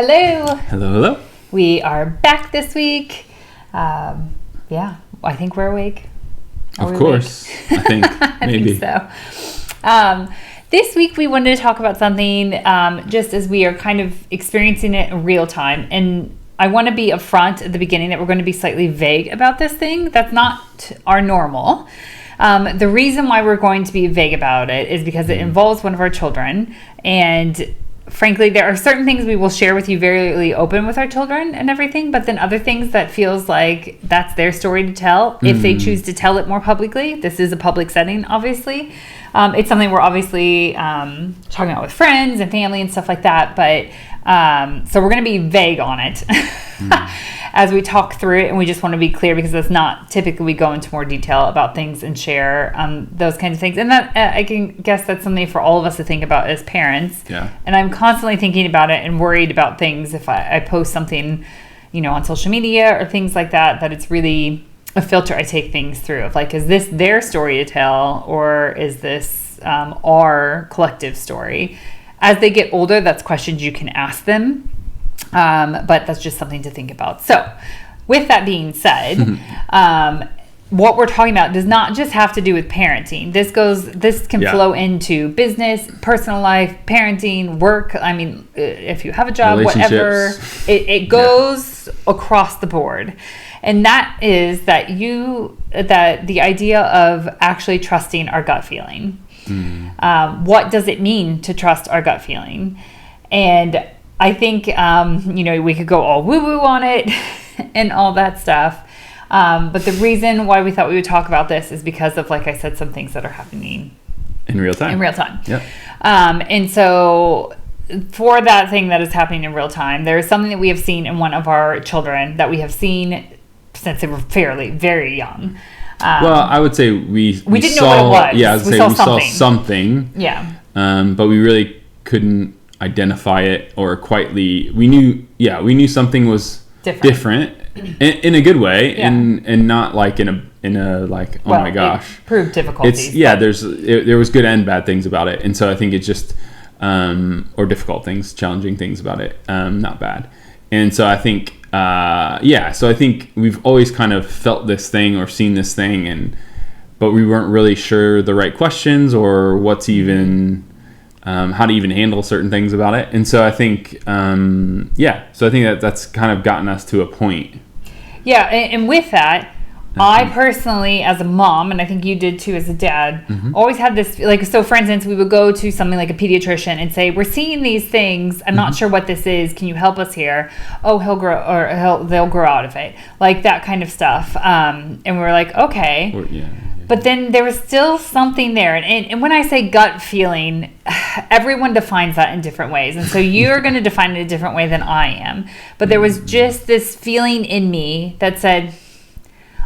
Hello. Hello. We are back this week. I think we're awake. Of course. I think maybe. I think so. This week we wanted to talk about something just as we are kind of experiencing it in real time. And I want to be upfront at the beginning that we're going to be slightly vague about this thing. That's not our normal. The reason why we're going to be vague about it is because it involves one of our children. And frankly, there are certain things we will share with you very open with our children and everything, but then other things that feels like that's their story to tell if they choose to tell it more publicly. This is a public setting, obviously. It's something we're obviously talking about with friends and family and stuff like that, but so we're going to be vague on it as we talk through it, and we just want to be clear because that's not typically we go into more detail about things and share those kinds of things. And that I can guess that's something for all of us to think about as parents. Yeah. And I'm constantly thinking about it and worried about things if I post something, on social media or things like that, that it's really a filter I take things through of like, is this their story to tell or is this our collective story? As they get older, that's questions you can ask them. But that's just something to think about. So with that being said, what we're talking about does not just have to do with parenting. This can flow into business, personal life, parenting, work. I mean, if you have a job, whatever, it goes across the board. And that is that the idea of actually trusting our gut feeling. What does it mean to trust our gut feeling? And I think, we could go all woo-woo on it and all that stuff. But the reason why we thought we would talk about this is because of, like I said, some things that are happening in real time. Yep. And so for that thing that is happening in real time, there is something that we have seen in one of our children that we have seen since they were very young. Well, I would say we didn't saw, know what it was. Yeah, I would say we saw something. Yeah. But we really couldn't identify it or we knew something was different in a good way, and not like in a like, oh my gosh, it proved difficulties. There was good and bad things about it, and so I think it's just or difficult things, challenging things about it, not bad. And so I think so I think we've always kind of felt this thing or seen this thing, but we weren't really sure the right questions or what's even how to even handle certain things about it. And so I think so I think that's kind of gotten us to a point. Yeah, and with that, I personally, as a mom, and I think you did too as a dad, always had this, like, so for instance, we would go to something like a pediatrician and say, we're seeing these things, I'm not sure what this is, can you help us here? Oh, they'll grow out of it. Like that kind of stuff. And we were like, okay. But then there was still something there. And when I say gut feeling, everyone defines that in different ways. And so you're going to define it a different way than I am. But there was just this feeling in me that said,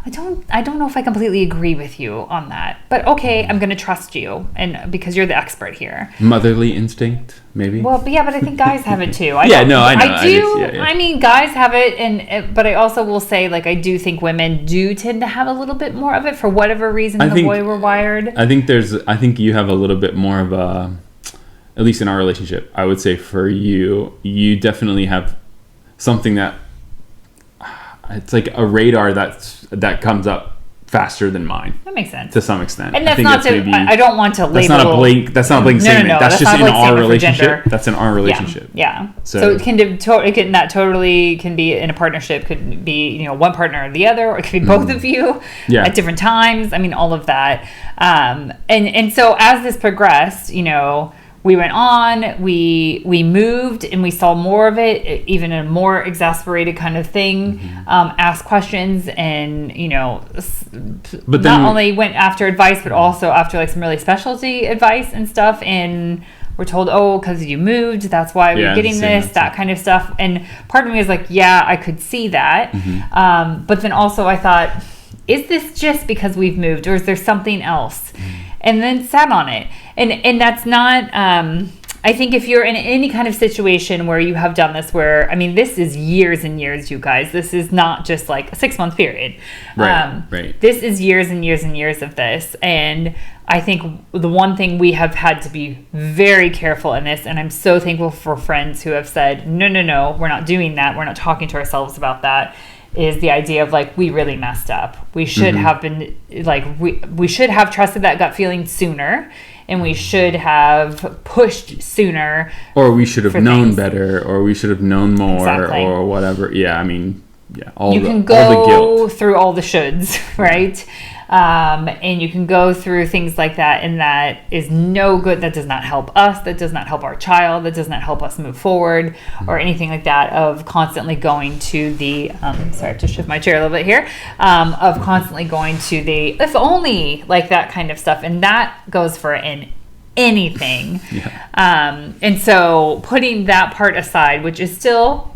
I don't know if I completely agree with you on that, but okay, I'm going to trust you, and because you're the expert here. Motherly instinct, maybe. Well, but I think guys have it too. I know. I do. I mean, guys have it, but I also will say, like, I do think women do tend to have a little bit more of it for whatever reason the way we're wired. I think you have a little bit more of a, at least in our relationship, I would say for you definitely have something that. It's like a radar that comes up faster than mine. That makes sense to some extent. And that's I don't want to label. That's not a blank. That's not a blank statement. No, that's just in our relationship. That's in our relationship. Yeah. So it can totally can be in a partnership. Could be one partner or the other, or it could be both of you at different times. I mean, all of that. And so as this progressed, we went on, we moved, and we saw more of it, even in a more exasperated kind of thing, asked questions, and, but not only went after advice, but also after like some really specialty advice and stuff. And we're told, because you moved, that's why we're getting this, that kind of stuff. And part of me is like, I could see that. But then also I thought, is this just because we've moved, or is there something else? And then sat on it. And that's not, I think if you're in any kind of situation where you have done this, where, I mean, this is years and years, you guys. This is not just like a 6-month period. Right. This is years and years and years of this. And I think the one thing we have had to be very careful in this, and I'm so thankful for friends who have said, no, we're not doing that. We're not talking to ourselves about that, is the idea of like, we really messed up. We should have been like, we should have trusted that gut feeling sooner, and we should have pushed sooner. Or we should have known better, or we should have known more, or whatever. Yeah, I mean, you can go through all the shoulds, right? And you can go through things like that, and that is no good. That does not help us. That does not help our child. That does not help us move forward, or anything like that. Of constantly going to the sorry, I have to shift my chair a little bit here. Of constantly going to the if only, like that kind of stuff, and that goes for anything. And so putting that part aside, which is still,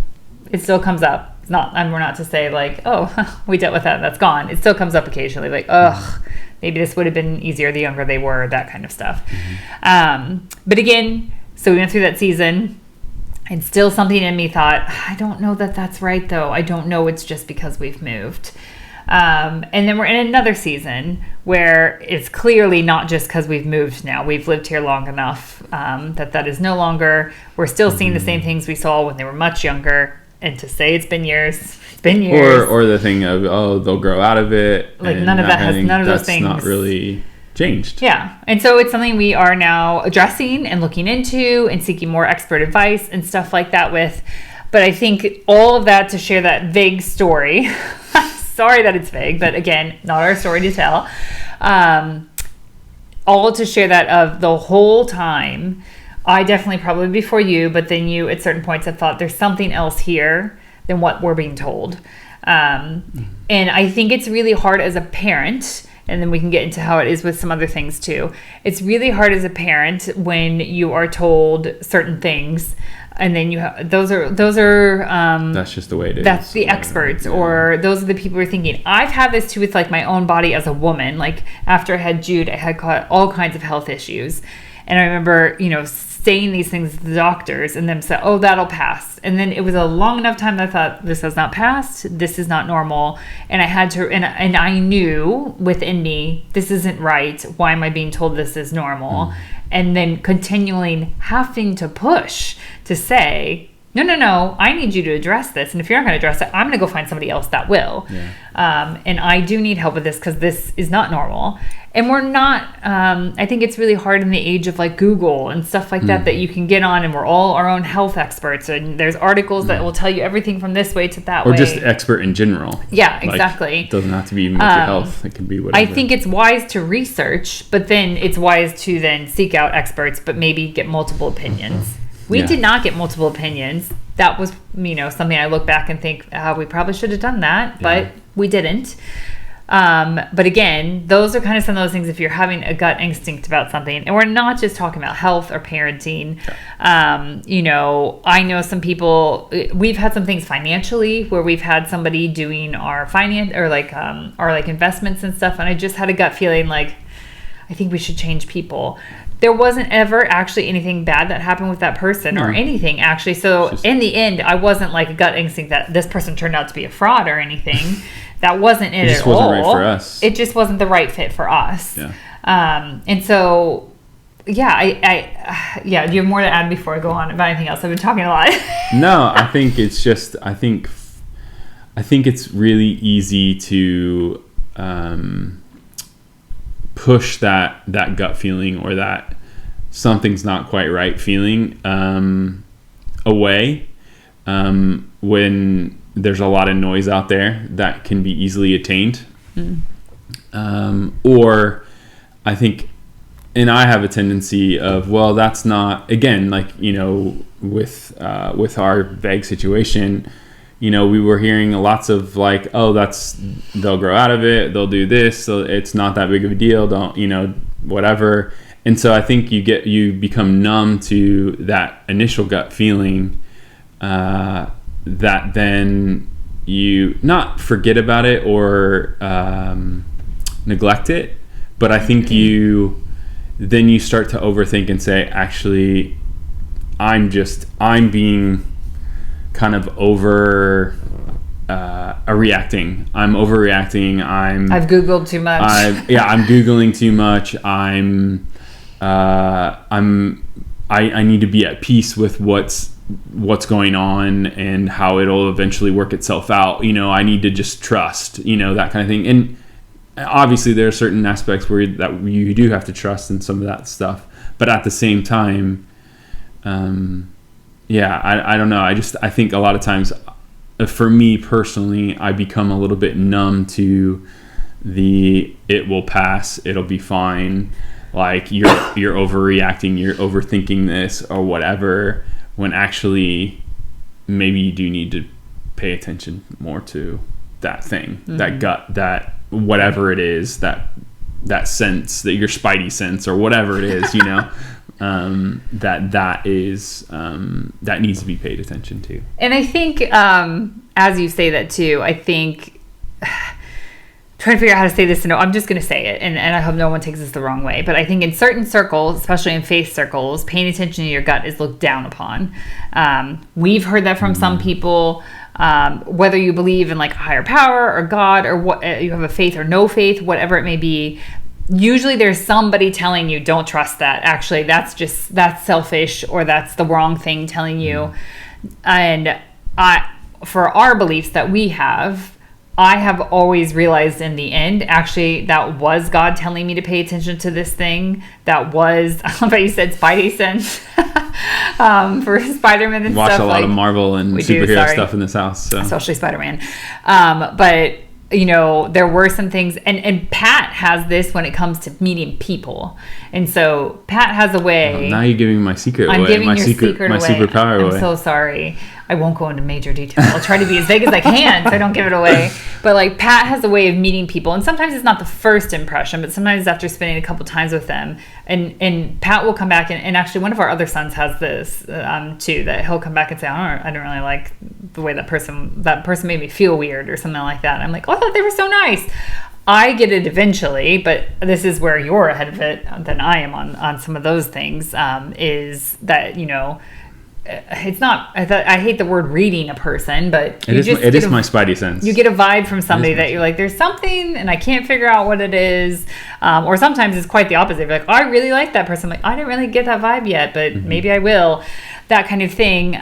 it still comes up. Not, and we're not to say like, oh, we dealt with that, that's gone. It still comes up occasionally, like, ugh, maybe this would have been easier the younger they were, that kind of stuff. But again, so we went through that season, and still something in me thought, I don't know that that's right though. I don't know it's just because we've moved. And then we're in another season where it's clearly not just because we've moved now. We've lived here long enough that is no longer, we're still seeing the same things we saw when they were much younger. And to say it's been years, it's been years. Or the thing of, oh, they'll grow out of it. Like none of those things. That's not really changed. Yeah. And so it's something we are now addressing and looking into and seeking more expert advice and stuff like that with. But I think all of that to share that vague story. Sorry that it's vague, but again, not our story to tell. All to share that of the whole time. I definitely probably before you, but then you at certain points have thought there's something else here than what we're being told. And I think it's really hard as a parent, and then we can get into how it is with some other things too. It's really hard as a parent when you are told certain things, and then you have those are that's just the way it is. That's the experts, or those are the people who are thinking. I've had this too with like my own body as a woman. Like after I had Jude, I had caught all kinds of health issues. And I remember, saying these things to the doctors and them say, oh, that'll pass. And then it was a long enough time that I thought, this has not passed. This is not normal. And I had to, and I knew within me, this isn't right. Why am I being told this is normal? And then continuing having to push to say, no, I need you to address this. And if you're not going to address it, I'm going to go find somebody else that will. And I do need help with this because this is not normal. And we're not, I think it's really hard in the age of like Google and stuff like that you can get on, and we're all our own health experts. And there's articles that will tell you everything from this way to that way. Or just expert in general. Yeah, exactly. It doesn't have to be even with your health. It can be whatever. I think it's wise to research, but then it's wise to then seek out experts, but maybe get multiple opinions. We did not get multiple opinions. That was, something I look back and think, we probably should have done that, but we didn't. But again, those are kind of some of those things if you're having a gut instinct about something. And we're not just talking about health or parenting. I know some people, we've had some things financially where we've had somebody doing our finance or our investments and stuff. And I just had a gut feeling like, I think we should change people. There wasn't ever actually anything bad that happened with that person or anything, actually. So in the end, I wasn't like a gut instinct that this person turned out to be a fraud or anything. That wasn't it at all. It just wasn't right for us. It just wasn't the right fit for us. And so, do you have more to add before I go on about anything else? I've been talking a lot. No, I think it's just, I think it's really easy to push that gut feeling or that something's not quite right feeling away when there's a lot of noise out there that can be easily attained. Or I think, and I have a tendency of, well, that's not, again, like, with our vague situation, we were hearing lots of like, oh, they'll grow out of it, they'll do this, so it's not that big of a deal, don't, whatever. And so I think you become numb to that initial gut feeling, that then you not forget about it or neglect it, but I think you start to overthink and say, actually, I'm being kind of reacting. I'm overreacting. I've Googled too much. I'm Googling too much. I need to be at peace with what's going on and how it'll eventually work itself out. I need to just trust, that kind of thing. And obviously there are certain aspects that you do have to trust in some of that stuff. But at the same time, I don't know. I think a lot of times, for me personally, I become a little bit numb to it will pass, it'll be fine. Like you're overreacting, you're overthinking this or whatever, when actually maybe you do need to pay attention more to that thing, that gut, that whatever it is, that sense, that your spidey sense or whatever it is, that needs to be paid attention to. And I think, as you say that too, I think trying to figure out how to say this, I'm just going to say it, and I hope no one takes this the wrong way, but I think in certain circles, especially in faith circles, paying attention to your gut is looked down upon. We've heard that from some people, whether you believe in like a higher power or God, or what you have a faith or no faith, whatever it may be. Usually there's somebody telling you, don't trust that. Actually, that's selfish, or that's the wrong thing telling you. And for our beliefs that we have, I have always realized in the end, actually, that was God telling me to pay attention to this thing. That was, I love how you said spidey sense for Spider-Man and Watch stuff. Watch a lot of Marvel and superhero stuff in this house. So. Especially Spider-Man. But there were some things, and Pat has this when it comes to meeting people. And so Pat has a way. Now you're giving my secret away. I'm giving my your secret my away. superpower away. I'm so sorry. I won't go into major detail. I'll try to be as vague as I can so I don't give it away. But like Pat has a way of meeting people, and sometimes it's not the first impression, but sometimes after spending a couple times with them, and Pat will come back and actually one of our other sons has this too, that he'll come back and say, I didn't really like the way that person made me feel weird or something like that. And I'm like, I thought they were so nice. I get it eventually, but this is where you're ahead of it than I am on some of those things, is that, it's not, I hate the word reading a person, but it is my spidey sense. You get a vibe from somebody that you're like, there's something and I can't figure out what it is. Or sometimes it's quite the opposite. You're like, I really like that person. I'm like, I didn't really get that vibe yet, but maybe I will. That kind of thing.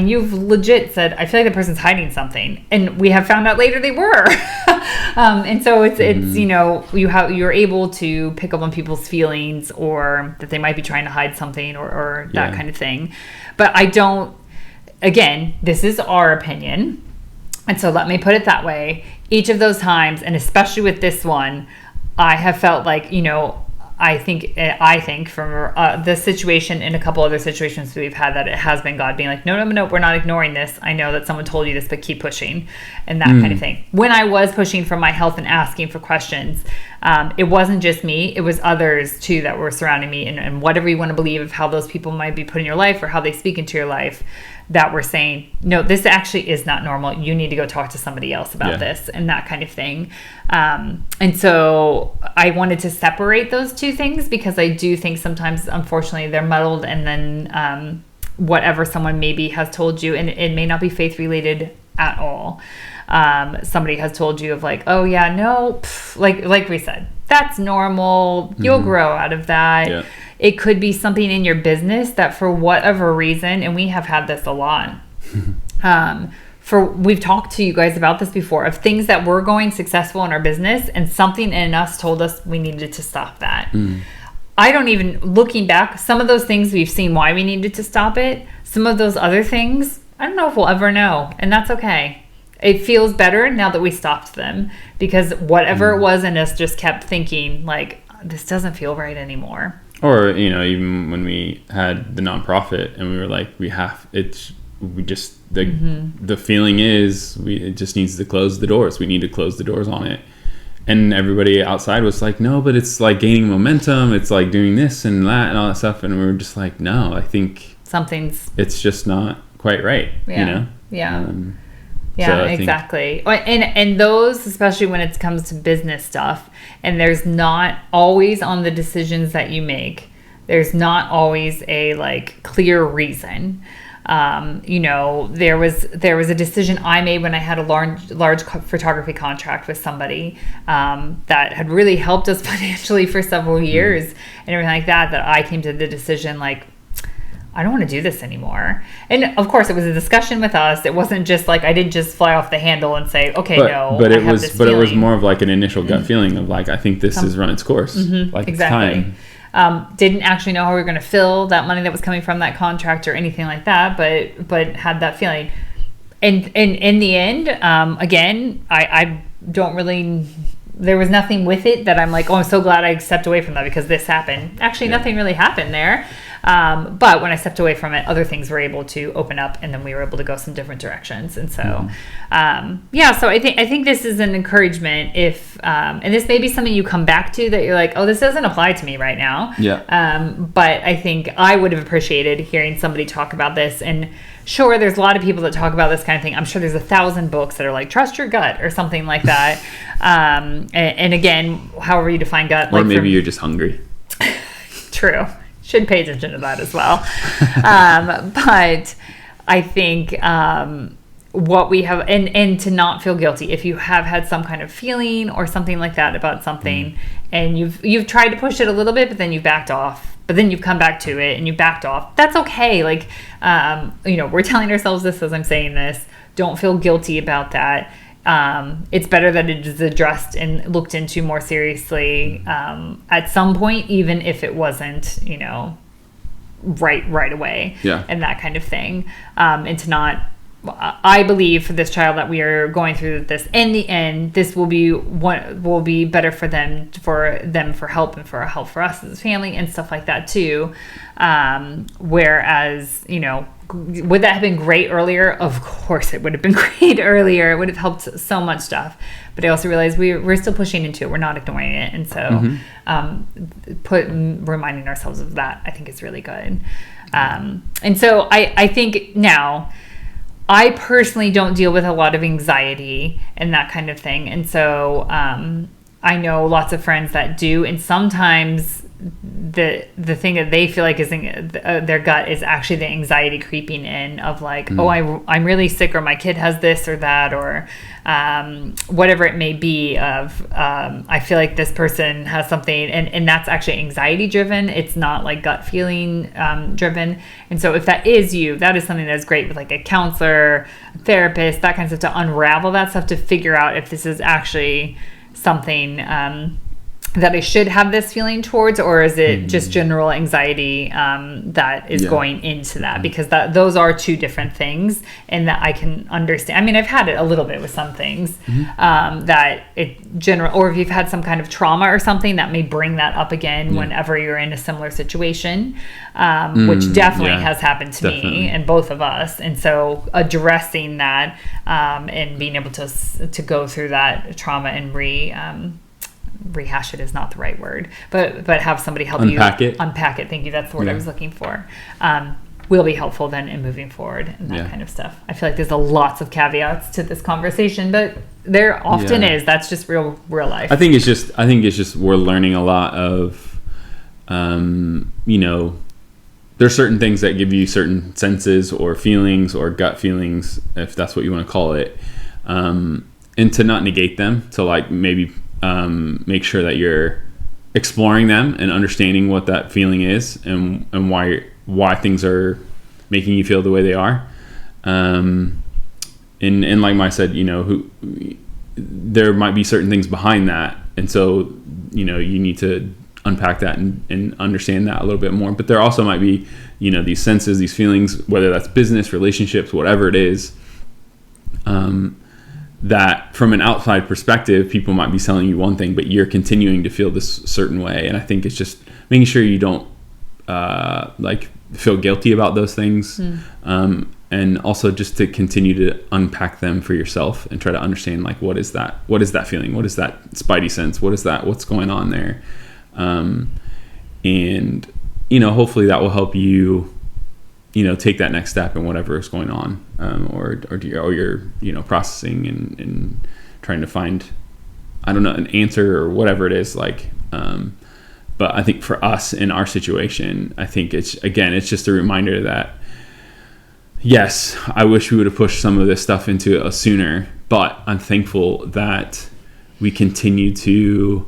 You've legit said, I feel like the person's hiding something. And we have found out later they were. And so it's you're able to pick up on people's feelings, or that they might be trying to hide something or that kind of thing. But again, this is our opinion. And so let me put it that way. Each of those times, and especially with this one, I have felt like, I think from this situation and a couple other situations we've had, that it has been God being like, no, we're not ignoring this. I know that someone told you this, but keep pushing, and that kind of thing. When I was pushing for my health and asking for questions, it wasn't just me, it was others too that were surrounding me, and whatever you want to believe of how those people might be put in your life or how they speak into your life, that were saying, no, this actually is not normal. You need to go talk to somebody else about this, and that kind of thing. And so I wanted to separate those two things, because I do think sometimes, unfortunately, they're muddled, and then whatever someone maybe has told you, and it may not be faith related at all. Somebody has told you of like, oh yeah, no, like we said, that's normal. You'll grow out of that. Yeah. It could be something in your business that for whatever reason, and we have had this a lot, we've talked to you guys about this before, of things that were going successful in our business, and something in us told us we needed to stop that. I don't even, looking back, some of those things we've seen why we needed to stop it. Some of those other things, I don't know if we'll ever know, and that's okay. It feels better now that we stopped them, because whatever it was in us just kept thinking like, this doesn't feel right anymore. Or, even when we had the nonprofit and we were like, the feeling is it just needs to close the doors. We need to close the doors on it. And everybody outside was like, no, but it's like gaining momentum. It's like doing this and that and all that stuff. And we were just like, no, I think it's just not quite right. Yeah. So exactly. And those, especially when it comes to business stuff, and there's not always on the decisions that you make, There's not always a like clear reason. There was a decision I made when I had a large photography contract with somebody that had really helped us financially for several years and everything like that. That I came to the decision like, I don't want to do this anymore. And of course, it was a discussion with us. It wasn't just like I didn't just fly off the handle and say, okay, but it was more of like an initial gut feeling of like, I think this has run its course. Like exactly. It's time. Didn't actually know how we were going to fill that money that was coming from that contract or anything like that, but had that feeling. And in the end, again, I don't really, there was nothing with it that I'm like, oh, I'm so glad I stepped away from that because this happened. Actually, nothing really happened there. But when I stepped away from it, other things were able to open up, and then we were able to go some different directions. And so, so I think this is an encouragement if, and this may be something you come back to that you're like, oh, this doesn't apply to me right now. Yeah. But I think I would have appreciated hearing somebody talk about this. And sure, there's a lot of people that talk about this kind of thing. I'm sure there's 1,000 books that are like, trust your gut or something like that. And again, however you define gut. Or like maybe you're just hungry. True. Should pay attention to that as well. But I think what we have, and to not feel guilty if you have had some kind of feeling or something like that about something, and you've tried to push it a little bit, but then you backed off, but then you've come back to it and you backed off. That's okay. Like, we're telling ourselves this as I'm saying this. Don't feel guilty about that. It's better that it is addressed and looked into more seriously at some point, even if it wasn't, right away. Yeah. And that kind of thing. And to not, I believe for this child that we are going through this, in the end, this will be better for them for help and for help for us as a family and stuff like that too. Whereas, would that have been great earlier? Of course it would have been great earlier. It would have helped so much stuff. But I also realized we're still pushing into it. We're not ignoring it. And so reminding ourselves of that, I think is really good. And so I think now, I personally don't deal with a lot of anxiety and that kind of thing. And so I know lots of friends that do. And sometimes the thing that they feel like is their gut is actually the anxiety creeping in of like, oh, I'm really sick, or my kid has this or that, or whatever it may be of I feel like this person has something, and that's actually anxiety driven. It's not like gut feeling driven. And so if that is you, that is something that's great with like a counselor, a therapist, that kind of stuff, to unravel that stuff, to figure out if this is actually something that I should have this feeling towards, or is it just general anxiety that is going into that? Because those are two different things, and that I can understand. I mean, I've had it a little bit with some things that it general, or if you've had some kind of trauma or something that may bring that up again whenever you're in a similar situation, which definitely has happened to me and both of us. And so addressing that and being able to go through that trauma and rehash it is not the right word, but have somebody help unpack you unpack it. Thank you. That's the word I was looking for. Will be helpful then in moving forward and that kind of stuff. I feel like there's lots of caveats to this conversation, but there often is. That's just real life. I think it's just we're learning a lot of, there's certain things that give you certain senses or feelings or gut feelings, if that's what you want to call it, and to not negate them, to like maybe make sure that you're exploring them and understanding what that feeling is and why things are making you feel the way they are. And like Mike said, there might be certain things behind that, and so you need to unpack that and understand that a little bit more. But there also might be these senses, these feelings, whether that's business, relationships, whatever it is, that from an outside perspective, people might be telling you one thing, but you're continuing to feel this certain way. And I think it's just making sure you don't feel guilty about those things. And also just to continue to unpack them for yourself and try to understand, like, what is that feeling? What is that spidey sense? What's going on there? And hopefully that will help you take that next step in whatever is going on, or you're processing and trying to find, I don't know, an answer or whatever it is, like, But I think for us in our situation, I think it's just a reminder that, yes, I wish we would have pushed some of this stuff into it sooner, but I'm thankful that we continue to,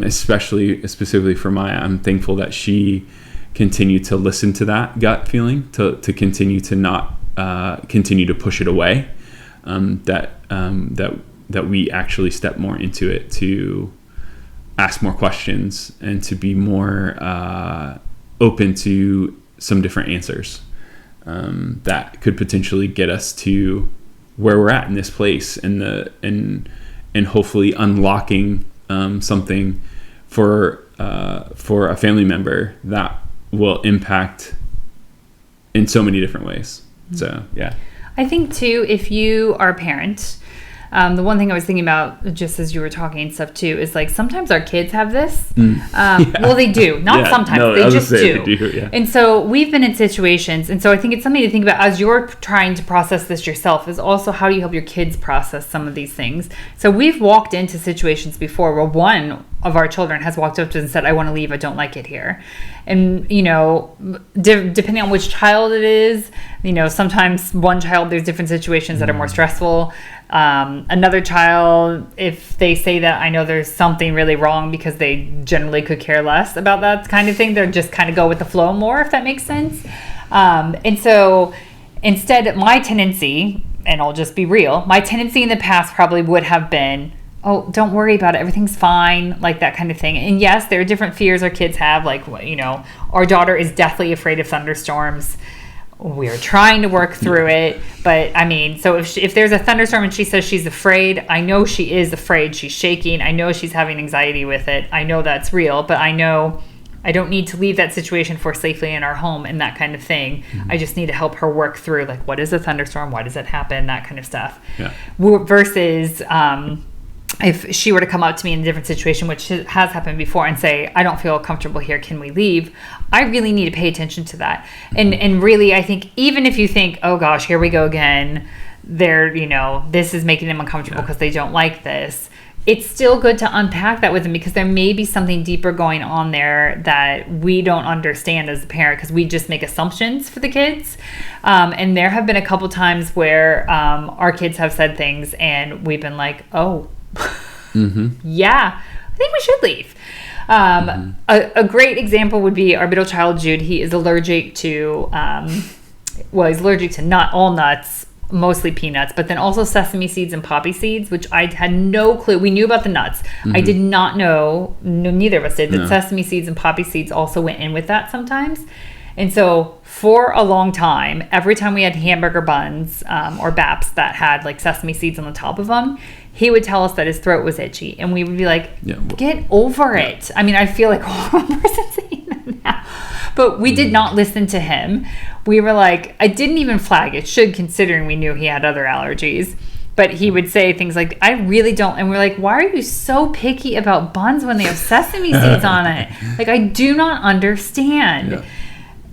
specifically for Maya, I'm thankful that she continued to listen to that gut feeling, to continue to not continue to push it away, that we actually step more into it, to ask more questions and to be more open to some different answers that could potentially get us to where we're at in this place, and hopefully unlocking something for a family member that will impact in so many different ways. So yeah, I think too, if you are a parent, the one thing I was thinking about just as you were talking and stuff too is like sometimes our kids have this. Well, they do. Not sometimes. No, they just do. They do, yeah. And so we've been in situations. And so I think it's something to think about as you're trying to process this yourself, is also how do you help your kids process some of these things. So we've walked into situations before where one of our children has walked up to us and said, I want to leave. I don't like it here. And, depending on which child it is, sometimes one child, there's different situations that are more stressful. Another child, if they say that, I know there's something really wrong because they generally could care less about that kind of thing. They're just kind of go with the flow more, if that makes sense. And so instead, my tendency, and I'll just be real, my tendency in the past probably would have been, oh, don't worry about it. Everything's fine, like that kind of thing. And yes, there are different fears our kids have. Like, our daughter is deathly afraid of thunderstorms. We're trying to work through it. But I mean, so if there's a thunderstorm and she says she's afraid, I know she is afraid. She's shaking. I know she's having anxiety with it. I know that's real, but I know I don't need to leave that situation for safely in our home and that kind of thing. Mm-hmm. I just need to help her work through, like, what is a thunderstorm? Why does it happen? That kind of stuff. Yeah. Versus, if she were to come up to me in a different situation, which has happened before, and say, I don't feel comfortable here, can we leave? I really need to pay attention to that. And really, I think even if you think, oh gosh, here we go again, this is making them uncomfortable because they don't like this, it's still good to unpack that with them, because there may be something deeper going on there that we don't understand as a parent, because we just make assumptions for the kids. And there have been a couple times where our kids have said things and we've been like, oh, yeah, I think we should leave. A great example would be our middle child, Jude. He is allergic to, he's allergic to not all nuts, mostly peanuts, but then also sesame seeds and poppy seeds, which I had no clue. We knew about the nuts. I did not know, neither of us did, that sesame seeds and poppy seeds also went in with that sometimes. And so for a long time, every time we had hamburger buns or BAPs that had like sesame seeds on the top of them, he would tell us that his throat was itchy. And we would be like, get over it. I mean, I feel like one person saying that now. But we did not listen to him. We were like, I didn't even flag it, considering we knew he had other allergies. But he would say things like, I really don't. And we're like, why are you so picky about buns when they have sesame seeds on it? Like, I do not understand. Yeah.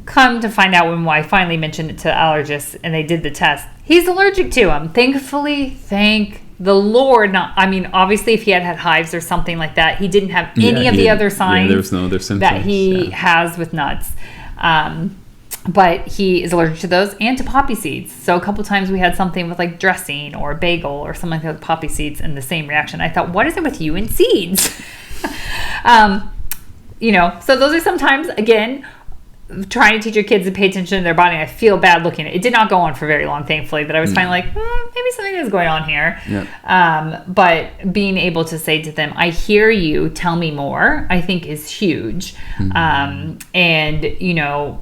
Come to find out, when I finally mentioned it to allergists and they did the test, he's allergic to them. Thankfully, thank the Lord. Obviously, if he had hives or something like that, he didn't have any of the other signs there's no other symptoms that he has with nuts. But he is allergic to those and to poppy seeds. So a couple times we had something with like dressing or a bagel or something like that with poppy seeds, and the same reaction. I thought, what is it with you and seeds? So those are sometimes, again, trying to teach your kids to pay attention to their body. I feel bad looking at it. It did not go on for very long, thankfully, but I was finally like, maybe something is going on here. Yeah. But being able to say to them, I hear you, tell me more, I think is huge. And,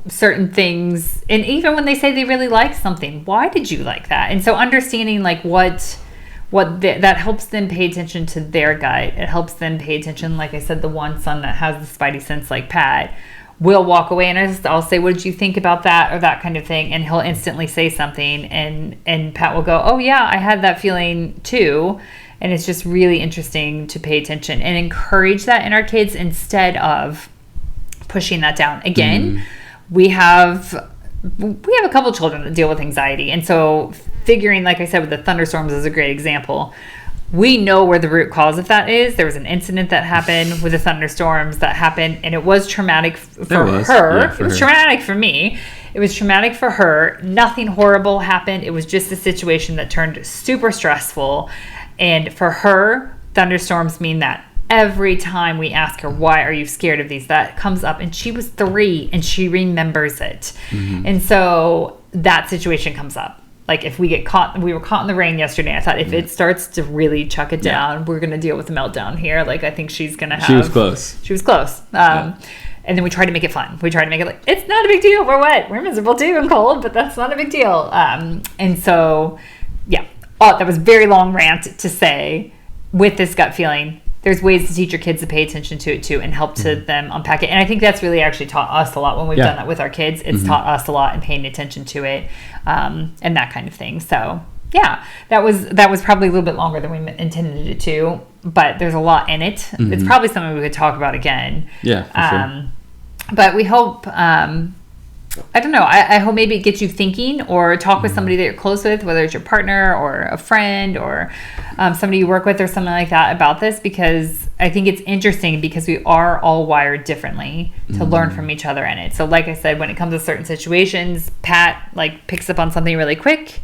certain things, and even when they say they really like something, why did you like that? And so understanding like that helps them pay attention to their gut. It helps them pay attention, like I said, the one son that has the spidey sense like Pat will walk away and I'll say, what did you think about that, or that kind of thing, and he'll instantly say something, and Pat will go, oh yeah, I had that feeling too. And it's just really interesting to pay attention and encourage that in our kids instead of pushing that down. Again, we have a couple children that deal with anxiety, and so figuring, like I said, with the thunderstorms is a great example. we know where the root cause of that is. There was an incident that happened with the thunderstorms that happened, and it was traumatic for her. Yeah, it was traumatic for me. It was traumatic for her. Nothing horrible happened. It was just a situation that turned super stressful. And for her, thunderstorms mean that every time we ask her, why are you scared of these? That comes up. And she was 3 and she remembers it. And so that situation comes up. Like if we were caught in the rain yesterday. I thought if it starts to really chuck it down, we're going to deal with the meltdown here. Like I think she's going to have. She was close. She was close. And then we tried to make it fun. We tried to make it like, it's not a big deal. We're wet. We're miserable too and cold, but that's not a big deal. And so, yeah. Oh, that was a very long rant to say with this gut feeling. There's ways to teach your kids to pay attention to it too and help to them unpack it. And I think that's really actually taught us a lot when we've done that with our kids. It's taught us a lot in paying attention to it and that kind of thing. So yeah, that was probably a little bit longer than we intended it to, but there's a lot in it. It's probably something we could talk about again. Yeah, for sure. But we hope, I don't know, I hope maybe it gets you thinking or talk with somebody that you're close with, whether it's your partner or a friend or somebody you work with or something like that about this, because I think it's interesting because we are all wired differently to learn from each other in it. So like I said, when it comes to certain situations, Pat like picks up on something really quick.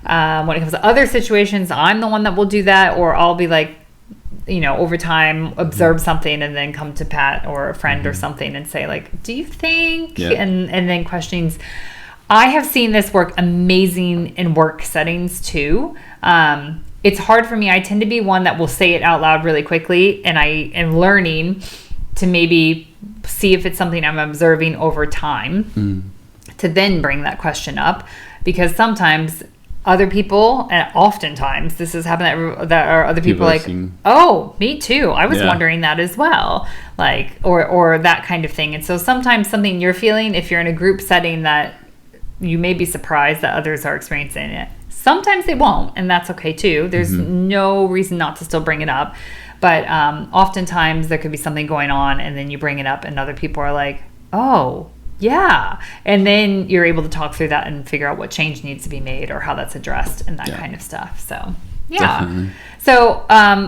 When it comes to other situations, I'm the one that will do that, or I'll be like, over time, observe something and then come to Pat or a friend or something and say like, do you think? Yeah. And then questionings. I have seen this work amazing in work settings too. It's hard for me. I tend to be one that will say it out loud really quickly, and I am learning to maybe see if it's something I'm observing over time to then bring that question up, because sometimes other people, and oftentimes this has happened that are other people like, oh, me too. I was wondering that as well, like, or that kind of thing. And so sometimes something you're feeling, if you're in a group setting, that you may be surprised that others are experiencing it. Sometimes they won't, and that's okay too. There's no reason not to still bring it up. But oftentimes there could be something going on, and then you bring it up, and other people are like, oh, yeah. And then you're able to talk through that and figure out what change needs to be made or how that's addressed and that kind of stuff. So, yeah. Definitely. So,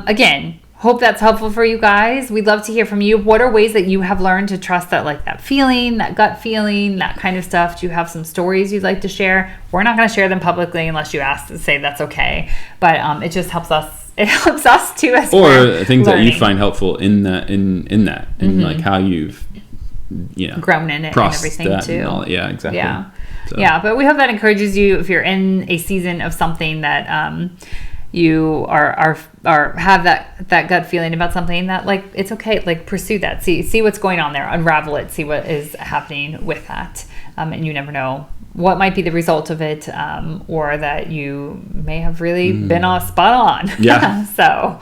again, hope that's helpful for you guys. We'd love to hear from you. What are ways that you have learned to trust that feeling, that gut feeling, that kind of stuff? Do you have some stories you'd like to share? We're not going to share them publicly unless you ask to say that's okay. But it just helps us. It helps us too as or things learning. That you find helpful in that, and like how you've grown in it and everything too. Yeah, exactly. Yeah. So. Yeah, but we hope that encourages you if you're in a season of something that you are have that gut feeling about something, that like it's okay, like pursue that, see what's going on there, unravel it, see what is happening with that, and you never know what might be the result of it, or that you may have really been spot on. Yeah. So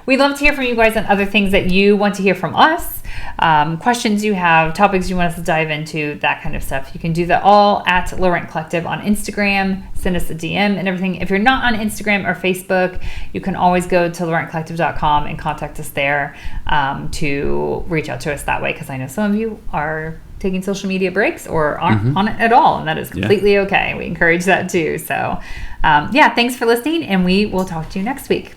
we'd love to hear from you guys on other things that you want to hear from us, questions you have, topics you want us to dive into, that kind of stuff. You can do that all at Laurent Collective on Instagram. Send us a DM and everything. If you're not on Instagram or Facebook, you can always go to laurentcollective.com and contact us there to reach out to us that way, because I know some of you are taking social media breaks or aren't on it at all, and that is completely okay. We encourage that too. So thanks for listening, and we will talk to you next week.